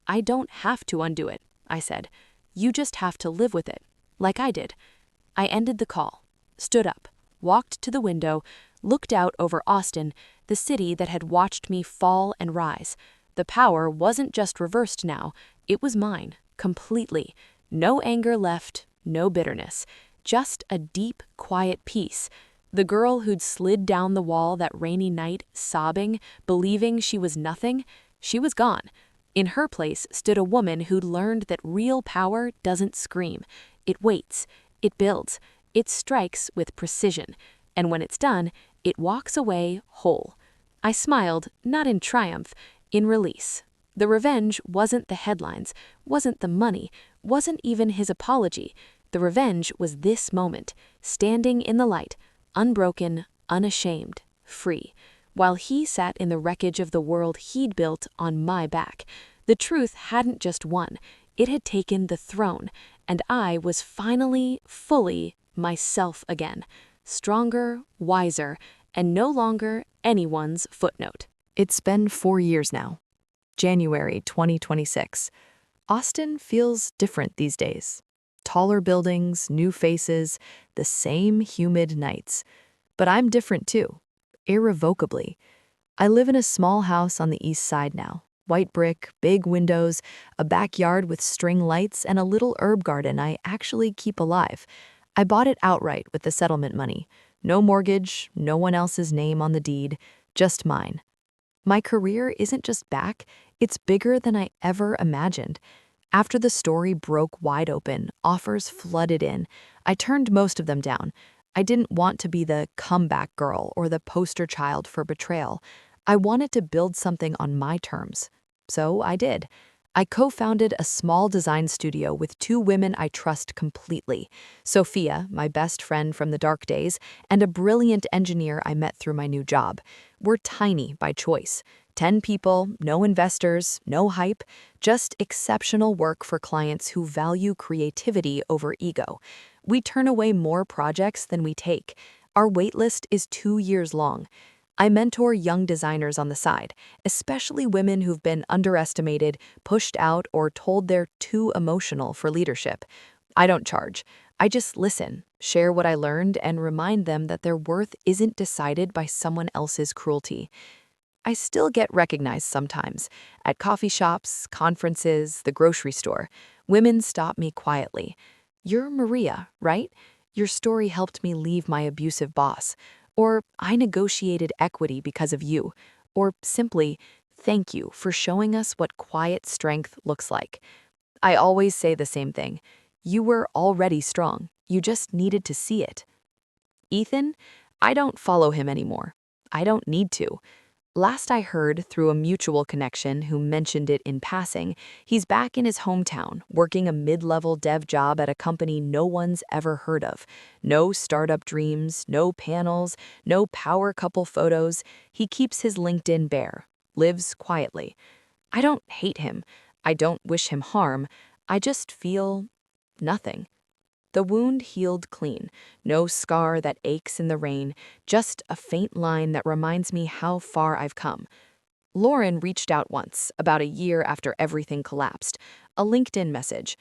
I don't have to undo it, I said. You just have to live with it, like I did. I ended the call, stood up, walked to the window, looked out over Austin, the city that had watched me fall and rise. The power wasn't just reversed now, it was mine, completely. No anger left, no bitterness, just a deep, quiet peace. The girl who'd slid down the wall that rainy night, sobbing, believing she was nothing, she was gone. In her place stood a woman who'd learned that real power doesn't scream. It waits, it builds, it strikes with precision, and when it's done, it walks away whole. I smiled, not in triumph, in release. The revenge wasn't the headlines, wasn't the money, wasn't even his apology. The revenge was this moment, standing in the light, unbroken, unashamed, free, while he sat in the wreckage of the world he'd built on my back. The truth hadn't just won, it had taken the throne, and I was finally, fully myself again, stronger, wiser, and no longer anyone's footnote. It's been 4 years now. January 2026. Austin feels different these days. Taller buildings, new faces, the same humid nights. But I'm different too, irrevocably. I live in a small house on the east side now. White brick, big windows, a backyard with string lights, and a little herb garden I actually keep alive. I bought it outright with the settlement money. No mortgage, no one else's name on the deed, just mine. My career isn't just back, it's bigger than I ever imagined. After the story broke wide open, offers flooded in. I turned most of them down. I didn't want to be the comeback girl or the poster child for betrayal. I wanted to build something on my terms. So I did. I co-founded a small design studio with 2 women I trust completely. Sophia, my best friend from the dark days, and a brilliant engineer I met through my new job. We're tiny by choice. 10 people, no investors, no hype, just exceptional work for clients who value creativity over ego. We turn away more projects than we take. Our waitlist is 2 years long. I mentor young designers on the side, especially women who've been underestimated, pushed out, or told they're too emotional for leadership. I don't charge. I just listen, share what I learned, and remind them that their worth isn't decided by someone else's cruelty. I still get recognized sometimes. At coffee shops, conferences, the grocery store. Women stop me quietly. "You're Maria, right? Your story helped me leave my abusive boss." Or, "I negotiated equity because of you." Or simply, "Thank you for showing us what quiet strength looks like." I always say the same thing. You were already strong. You just needed to see it. Ethan, I don't follow him anymore. I don't need to. Last I heard, through a mutual connection who mentioned it in passing, he's back in his hometown, working a mid-level dev job at a company no one's ever heard of. No startup dreams, no panels, no power couple photos. He keeps his LinkedIn bare, lives quietly. I don't hate him. I don't wish him harm. I just feel nothing. The wound healed clean, no scar that aches in the rain, just a faint line that reminds me how far I've come. Lauren reached out once, about a year after everything collapsed, a LinkedIn message.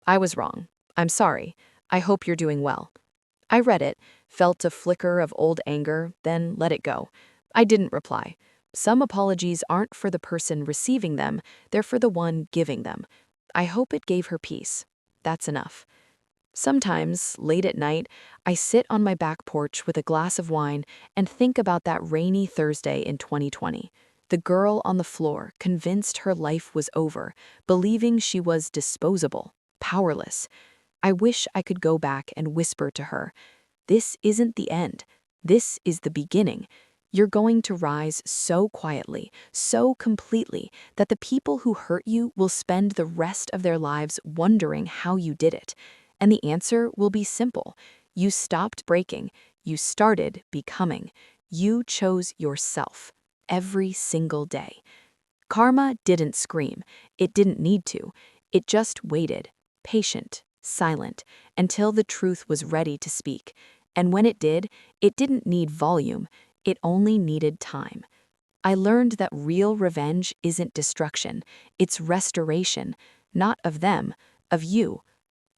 "I was wrong. I'm sorry. I hope you're doing well." I read it, felt a flicker of old anger, then let it go. I didn't reply. Some apologies aren't for the person receiving them, they're for the one giving them. I hope it gave her peace. That's enough. Sometimes, late at night, I sit on my back porch with a glass of wine and think about that rainy Thursday in 2020. The girl on the floor, convinced her life was over, believing she was disposable, powerless. I wish I could go back and whisper to her, "This isn't the end. This is the beginning. You're going to rise so quietly, so completely, that the people who hurt you will spend the rest of their lives wondering how you did it. And the answer will be simple. You stopped breaking. You started becoming. You chose yourself every single day." Karma didn't scream. It didn't need to. It just waited, patient, silent, until the truth was ready to speak. And when it didn't need volume. It only needed time. I learned that real revenge isn't destruction. It's restoration, not of them, of you.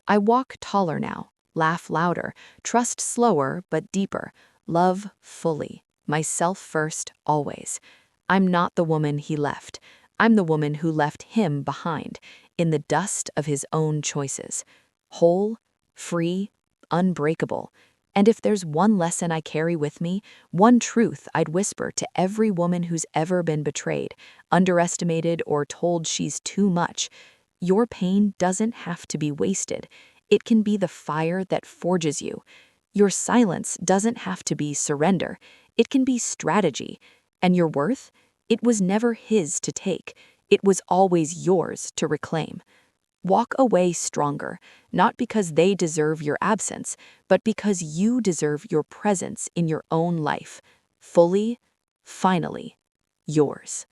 I walk taller now, laugh louder, trust slower but deeper, love fully, myself first always. I'm not the woman he left. I'm the woman who left him behind, in the dust of his own choices. Whole, free, unbreakable. And if there's one lesson I carry with me, one truth I'd whisper to every woman who's ever been betrayed, underestimated, or told she's too much: your pain doesn't have to be wasted. It can be the fire that forges you. Your silence doesn't have to be surrender. It can be strategy. And your worth? It was never his to take. It was always yours to reclaim. Walk away stronger, not because they deserve your absence, but because you deserve your presence in your own life. Fully, finally, yours.